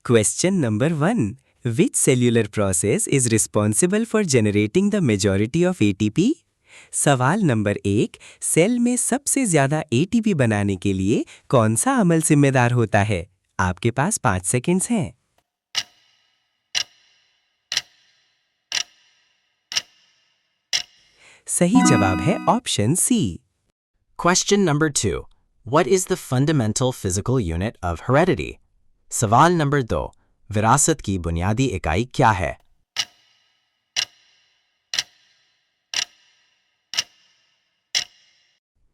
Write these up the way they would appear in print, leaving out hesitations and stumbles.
Question number 1. Which cellular process is responsible for generating the majority of ATP? सवाल number 1. Cell में सबसे ज्यादा ATP बनाने के लिए कौन सा अमल जिम्मेदार होता है? आपके पास 5 सेकंड्स हैं। सही जवाब है option C. Question number 2. What is the fundamental physical unit of heredity? सवाल नंबर 2. विरासत की बुनियादी इकाई क्या है?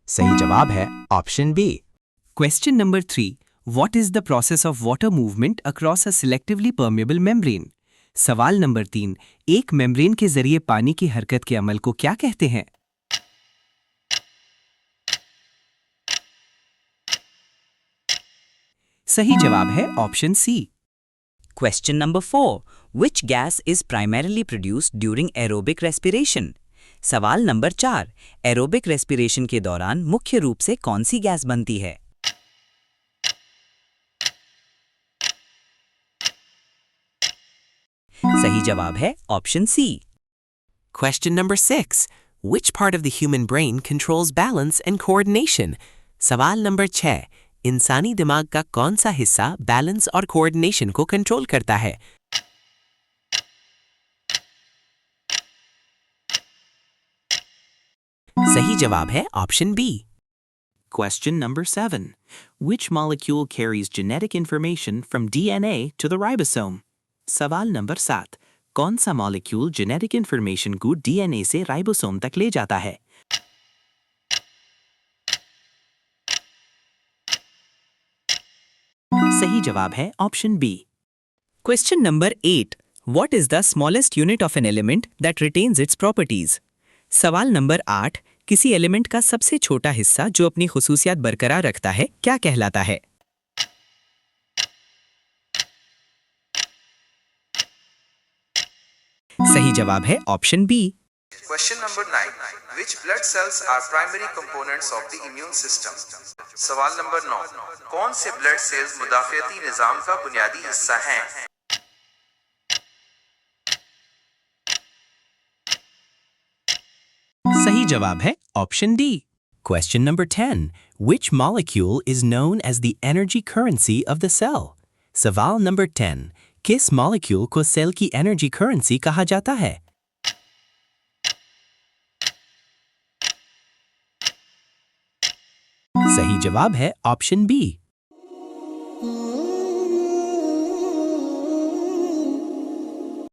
सही जवाब है option B. Question number 3. What is the process of water movement across a selectively permeable membrane? सवाल नंबर 3. एक मेम्ब्रेन के जरिए पानी की हरकत के अमल को क्या कहते हैं? सही जवाब है option C. Question number 4. Which gas is primarily produced during aerobic respiration? सवाल नंबर 4. एरोबिक रेस्पिरेशन के दौरान मुख्य रूप से कौन सी गैस बनती है? सही जवाब है option C. Question number 6. Which part of the human brain controls balance and coordination? सवाल नंबर 6. इंसानी दिमाग का कौन सा हिस्सा बैलेंस और कोऑर्डिनेशन को कंट्रोल करता है? सही जवाब है option B. Question number 7. Which molecule carries genetic information from DNA to the ribosome? सवाल नंबर 7. कौन सा मॉलिक्यूल जेनेटिक इंफॉर्मेशन को DNA से राइबोसोम तक ले जाता है? सही जवाब है option B. Question number 8. What is the smallest unit of an element that retains its properties? सवाल नंबर 8. किसी एलिमेंट का सबसे छोटा हिस्सा जो अपनी खुसूसियात बरकरार रखता है क्या कहलाता है? सही जवाब है option B. Question number 9. Which blood cells are primary components of the immune system? सवाल नंबर 9. कौन से ब्लड सेल्स मुदाफ़ियती निज़ाम का बुनियादी हिस्सा हैं? सही जवाब है option D. Question number 10. Which molecule is known as the energy currency of the cell? सवाल नंबर 10. किस मॉलिक्यूल को सेल की एनर्जी करेंसी कहा जाता है? सही जवाब है ऑप्शन बी।